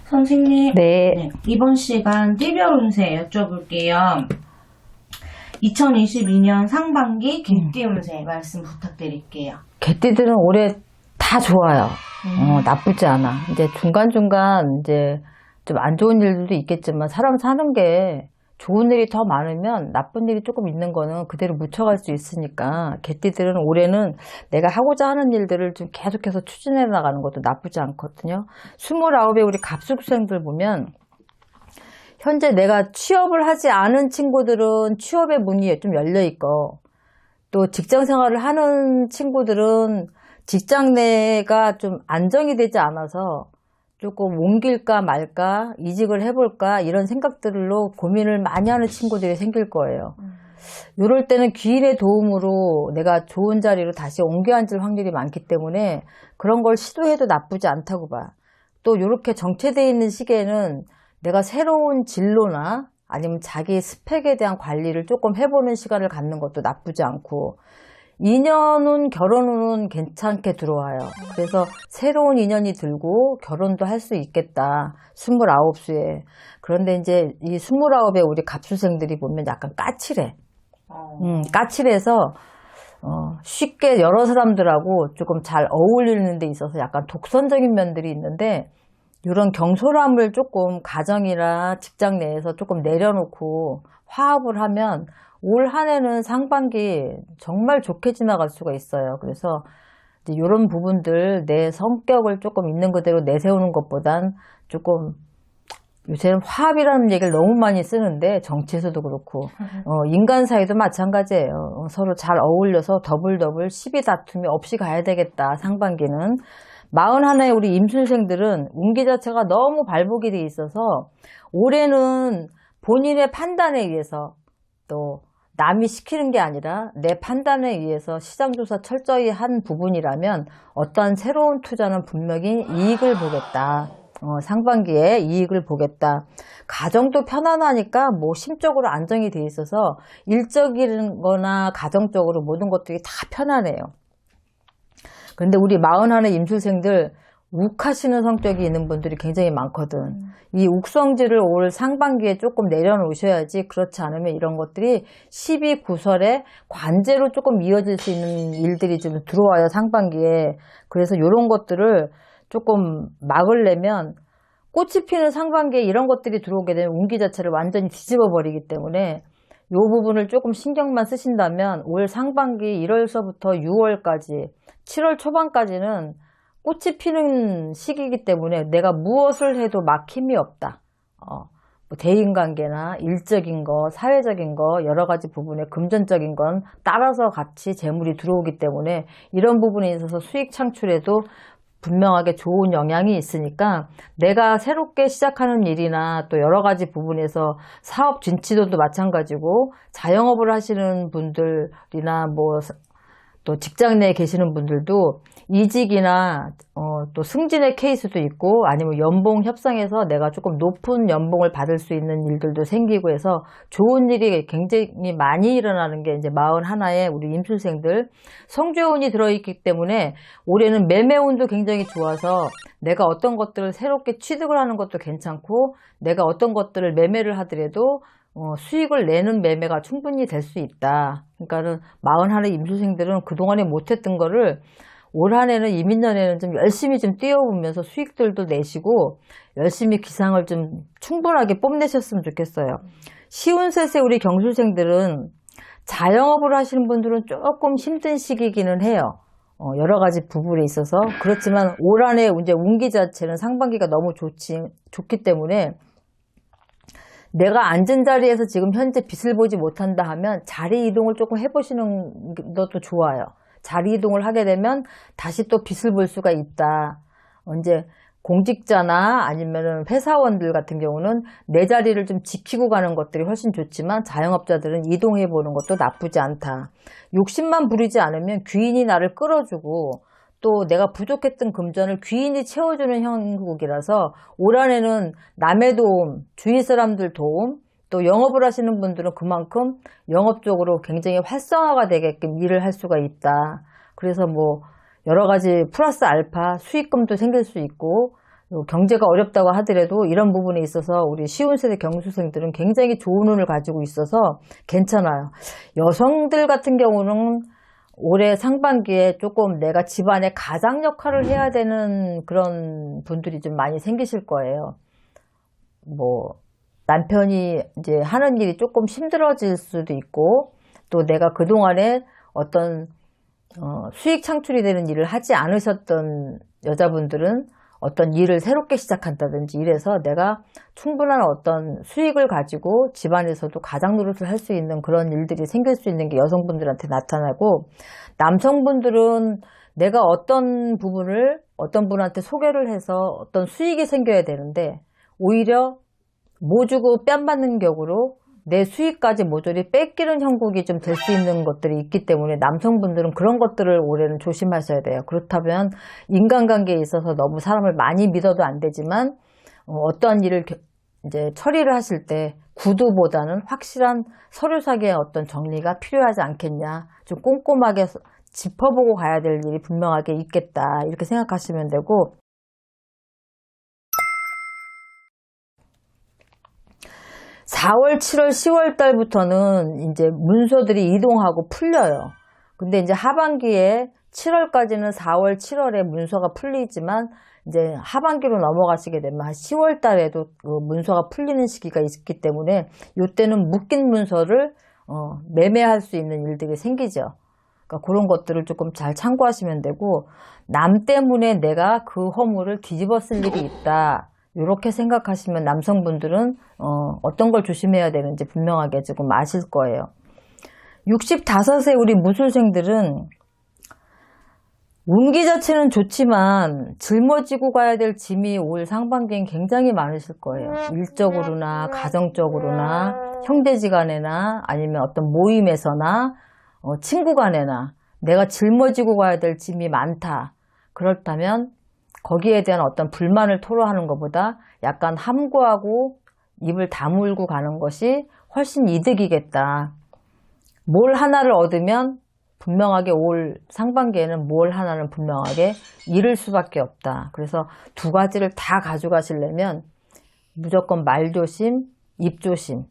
선생님, 네. 네, 이번 시간 띠별 운세 여쭤볼게요. 2022년 상반기 개띠 운세 말씀 부탁드릴게요. 개띠들은 올해 다 좋아요. 나쁘지 않아. 이제 중간중간 이제 좀 안 좋은 일들도 있겠지만 사람 사는 게 좋은 일이 더 많으면 나쁜 일이 조금 있는 거는 그대로 묻혀갈 수 있으니까 개띠들은 올해는 내가 하고자 하는 일들을 좀 계속해서 추진해 나가는 것도 나쁘지 않거든요. 29의 우리 갑수생들 보면 현재 내가 취업을 하지 않은 친구들은 취업의 문이 좀 열려 있고, 또 직장 생활을 하는 친구들은 직장 내가 좀 안정이 되지 않아서 조금 옮길까 말까, 이직을 해볼까 이런 생각들로 고민을 많이 하는 친구들이 생길 거예요. 이럴 때는 귀인의 도움으로 내가 좋은 자리로 다시 옮겨 앉을 확률이 많기 때문에 그런 걸 시도해도 나쁘지 않다고 봐. 또 이렇게 정체되어 있는 시기에는 내가 새로운 진로나 아니면 자기 스펙에 대한 관리를 조금 해보는 시간을 갖는 것도 나쁘지 않고, 인연은 결혼은 괜찮게 들어와요. 그래서 새로운 인연이 들고 결혼도 할 수 있겠다. 29수에. 그런데 이제 이 29의 우리 갑수생들이 보면 약간 까칠해. 까칠해서 쉽게 여러 사람들하고 조금 잘 어울리는 데 있어서 약간 독선적인 면들이 있는데, 이런 경솔함을 조금 가정이나 직장 내에서 조금 내려놓고 화합을 하면 올 한 해는 상반기 정말 좋게 지나갈 수가 있어요. 그래서 이런 부분들 내 성격을 조금 있는 그대로 내세우는 것보단 조금, 요새는 화합이라는 얘기를 너무 많이 쓰는데 정치에서도 그렇고 인간 사이도 마찬가지예요. 서로 잘 어울려서 더블 시비 다툼이 없이 가야 되겠다. 상반기는 41의 우리 임술생들은 운기 자체가 너무 발복이 돼 있어서 올해는 본인의 판단에 의해서, 또 남이 시키는 게 아니라 내 판단에 의해서 시장조사 철저히 한 부분이라면 어떠한 새로운 투자는 분명히 이익을 보겠다. 상반기에 이익을 보겠다. 가정도 편안하니까 뭐 심적으로 안정이 돼 있어서 일적인 거나 가정적으로 모든 것들이 다 편안해요. 근데 우리 41의 임술생들 욱하시는 성격이 있는 분들이 굉장히 많거든. 이 욱성질을 올 상반기에 조금 내려놓으셔야지, 그렇지 않으면 이런 것들이 12구설의 관제로 조금 이어질 수 있는 일들이 좀 들어와요, 상반기에. 그래서 이런 것들을 조금 막으려면, 꽃이 피는 상반기에 이런 것들이 들어오게 되면 운기 자체를 완전히 뒤집어 버리기 때문에 이 부분을 조금 신경만 쓰신다면 올 상반기 1월서부터 6월까지, 7월 초반까지는 꽃이 피는 시기이기 때문에 내가 무엇을 해도 막힘이 없다. 뭐 대인관계나 일적인 거, 사회적인 거, 여러 가지 부분에 금전적인 건 따라서 같이 재물이 들어오기 때문에 이런 부분에 있어서 수익 창출에도 분명하게 좋은 영향이 있으니까, 내가 새롭게 시작하는 일이나 또 여러 가지 부분에서 사업 진취도도 마찬가지고, 자영업을 하시는 분들이나 뭐 또 직장 내에 계시는 분들도 이직이나 또 승진의 케이스도 있고, 아니면 연봉 협상에서 내가 조금 높은 연봉을 받을 수 있는 일들도 생기고 해서 좋은 일이 굉장히 많이 일어나는 게 이제 41의 우리 임술생들. 성조운이 들어있기 때문에 올해는 매매운도 굉장히 좋아서 내가 어떤 것들을 새롭게 취득을 하는 것도 괜찮고, 내가 어떤 것들을 매매를 하더라도 수익을 내는 매매가 충분히 될 수 있다. 그러니까는 41의 임수생들은 그동안에 못했던 거를 올 한 해는, 이민년에는 좀 열심히 좀 뛰어보면서 수익들도 내시고 열심히 기상을 좀 충분하게 뽐내셨으면 좋겠어요. 시운셋의 우리 경술생들은 자영업을 하시는 분들은 조금 힘든 시기이기는 해요. 여러 가지 부분에 있어서. 그렇지만 올 한 해 이제 운기 자체는 상반기가 너무 좋기 때문에 내가 앉은 자리에서 지금 현재 빛을 보지 못한다 하면 자리 이동을 조금 해보시는 것도 좋아요. 자리 이동을 하게 되면 다시 또 빛을 볼 수가 있다. 이제 공직자나 아니면은 회사원들 같은 경우는 내 자리를 좀 지키고 가는 것들이 훨씬 좋지만, 자영업자들은 이동해 보는 것도 나쁘지 않다. 욕심만 부리지 않으면 귀인이 나를 끌어주고, 또 내가 부족했던 금전을 귀인이 채워주는 형국이라서 올 한 해는 남의 도움, 주위 사람들 도움, 또 영업을 하시는 분들은 그만큼 영업적으로 굉장히 활성화가 되게끔 일을 할 수가 있다. 그래서 뭐 여러 가지 플러스 알파 수익금도 생길 수 있고, 경제가 어렵다고 하더라도 이런 부분에 있어서 우리 쉬운 세대 경수생들은 굉장히 좋은 운을 가지고 있어서 괜찮아요. 여성들 같은 경우는 올해 상반기에 조금 내가 집안의 가장 역할을 해야 되는 그런 분들이 좀 많이 생기실 거예요. 뭐 남편이 이제 하는 일이 조금 힘들어질 수도 있고, 또 내가 그동안에 어떤 수익 창출이 되는 일을 하지 않으셨던 여자분들은 어떤 일을 새롭게 시작한다든지 이래서 내가 충분한 어떤 수익을 가지고 집안에서도 가장 노릇을 할 수 있는 그런 일들이 생길 수 있는 게 여성분들한테 나타나고, 남성분들은 내가 어떤 부분을 어떤 분한테 소개를 해서 어떤 수익이 생겨야 되는데 오히려 뭐 주고 뺨 맞는 격으로 내 수익까지 모조리 뺏기는 형국이 좀 될 수 있는 것들이 있기 때문에 남성분들은 그런 것들을 올해는 조심하셔야 돼요. 그렇다면 인간관계에 있어서 너무 사람을 많이 믿어도 안 되지만 어떠한 일을 이제 처리를 하실 때 구두보다는 확실한 서류상의 어떤 정리가 필요하지 않겠냐. 좀 꼼꼼하게 짚어보고 가야 될 일이 분명하게 있겠다. 이렇게 생각하시면 되고, 4월, 7월, 10월 달부터는 이제 문서들이 이동하고 풀려요. 근데 이제 하반기에 7월까지는 4월, 7월에 문서가 풀리지만 이제 하반기로 넘어가시게 되면 한 10월 달에도 그 문서가 풀리는 시기가 있기 때문에 이때는 묶인 문서를 매매할 수 있는 일들이 생기죠. 그러니까 그런 것들을 조금 잘 참고하시면 되고, 남 때문에 내가 그 허물을 뒤집어 쓸 일이 있다. 이렇게 생각하시면 남성분들은 어떤 걸 조심해야 되는지 분명하게 지금 아실 거예요. 65세 우리 무술생들은 운기 자체는 좋지만 짊어지고 가야 될 짐이 올 상반기엔 굉장히 많으실 거예요. 일적으로나 가정적으로나 형제지간에나 아니면 어떤 모임에서나 친구 간에나 내가 짊어지고 가야 될 짐이 많다. 그렇다면 거기에 대한 어떤 불만을 토로하는 것보다 약간 함구하고 입을 다물고 가는 것이 훨씬 이득이겠다. 뭘 하나를 얻으면 분명하게 올 상반기에는 뭘 하나는 분명하게 잃을 수밖에 없다. 그래서 두 가지를 다 가져가시려면 무조건 말조심, 입조심.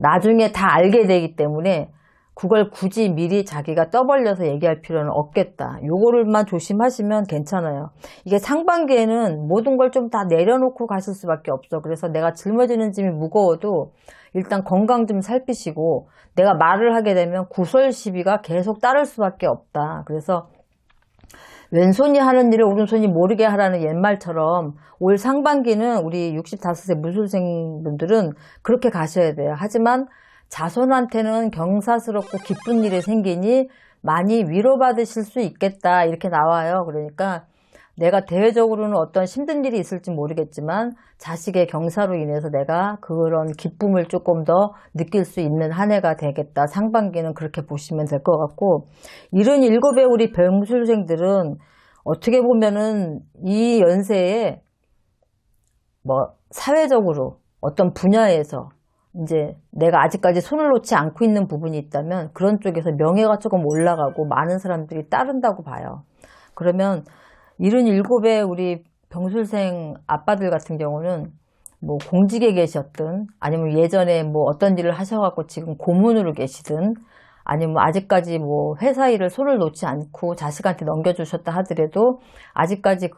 나중에 다 알게 되기 때문에 그걸 굳이 미리 자기가 떠벌려서 얘기할 필요는 없겠다. 요거를만 조심하시면 괜찮아요. 이게 상반기에는 모든 걸 좀 다 내려놓고 가실 수밖에 없어. 그래서 내가 짊어지는 짐이 무거워도 일단 건강 좀 살피시고, 내가 말을 하게 되면 구설 시비가 계속 따를 수밖에 없다. 그래서 왼손이 하는 일을 오른손이 모르게 하라는 옛말처럼 올 상반기는 우리 65세 무술생분들은 그렇게 가셔야 돼요. 하지만 자손한테는 경사스럽고 기쁜 일이 생기니 많이 위로받으실 수 있겠다. 이렇게 나와요. 그러니까 내가 대외적으로는 어떤 힘든 일이 있을지 모르겠지만 자식의 경사로 인해서 내가 그런 기쁨을 조금 더 느낄 수 있는 한 해가 되겠다. 상반기는 그렇게 보시면 될 것 같고, 77의 우리 병술생들은 어떻게 보면은 이 연세에 뭐 사회적으로 어떤 분야에서 이제 내가 아직까지 손을 놓지 않고 있는 부분이 있다면 그런 쪽에서 명예가 조금 올라가고 많은 사람들이 따른다고 봐요. 그러면 77의 우리 병술생 아빠들 같은 경우는 뭐 공직에 계셨든 아니면 예전에 뭐 어떤 일을 하셔갖고 지금 고문으로 계시든 아니면 아직까지 뭐 회사 일을 손을 놓지 않고 자식한테 넘겨주셨다 하더라도 아직까지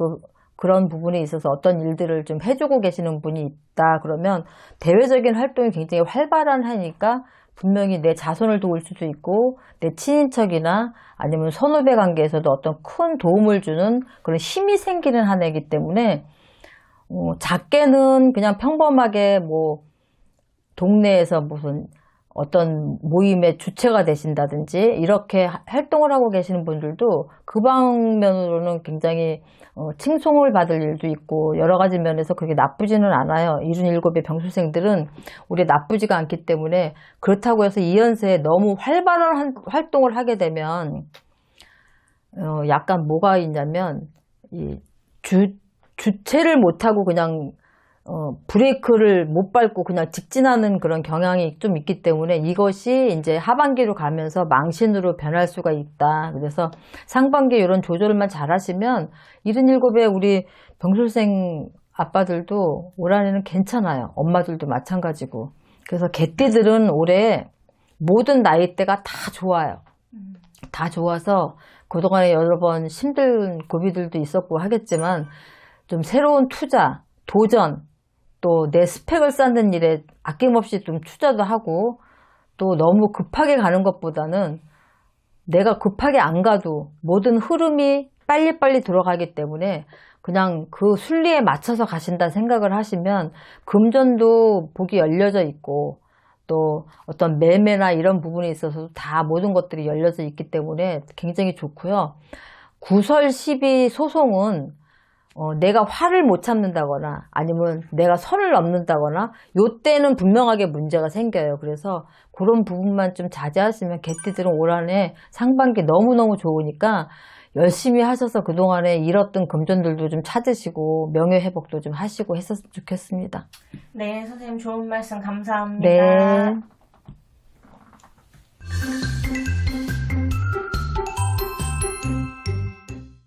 그런 부분에 있어서 어떤 일들을 좀 해주고 계시는 분이 있다 그러면 대외적인 활동이 굉장히 활발하니까 분명히 내 자손을 도울 수도 있고 내 친인척이나 아니면 선후배 관계에서도 어떤 큰 도움을 주는 그런 힘이 생기는 한 해이기 때문에 작게는 그냥 평범하게 뭐 동네에서 무슨 어떤 모임의 주체가 되신다든지 이렇게 활동을 하고 계시는 분들도 그 방면으로는 굉장히 칭송을 받을 일도 있고 여러 가지 면에서 그렇게 나쁘지는 않아요. 77의 병술생들은 우리 나쁘지가 않기 때문에 그렇다고 해서 이 연세에 너무 활발한 활동을 하게 되면 약간 뭐가 있냐면 이 주체를 못하고 그냥 브레이크를 못 밟고 그냥 직진하는 그런 경향이 좀 있기 때문에 이것이 이제 하반기로 가면서 망신으로 변할 수가 있다. 그래서 상반기 이런 조절만 잘 하시면 77에 우리 병술생 아빠들도 올 한해는 괜찮아요. 엄마들도 마찬가지고. 그래서 개띠들은 올해 모든 나이대가 다 좋아요. 다 좋아서 그동안에 여러 번 힘든 고비들도 있었고 하겠지만 좀 새로운 투자, 도전, 또 내 스펙을 쌓는 일에 아낌없이 좀 투자도 하고 또 너무 급하게 가는 것보다는 내가 급하게 안 가도 모든 흐름이 빨리빨리 들어가기 때문에 그냥 그 순리에 맞춰서 가신다 생각을 하시면 금전도 복이 열려져 있고 또 어떤 매매나 이런 부분에 있어서 다 모든 것들이 열려져 있기 때문에 굉장히 좋고요. 구설, 시비, 소송은 내가 화를 못 참는다거나 아니면 내가 선을 넘는다거나 요때는 분명하게 문제가 생겨요. 그래서 그런 부분만 좀 자제하시면 개띠들은 올 한해 상반기 너무너무 좋으니까 열심히 하셔서 그동안에 잃었던 금전들도 좀 찾으시고 명예회복도 좀 하시고 했었으면 좋겠습니다. 네, 선생님 좋은 말씀 감사합니다. 네.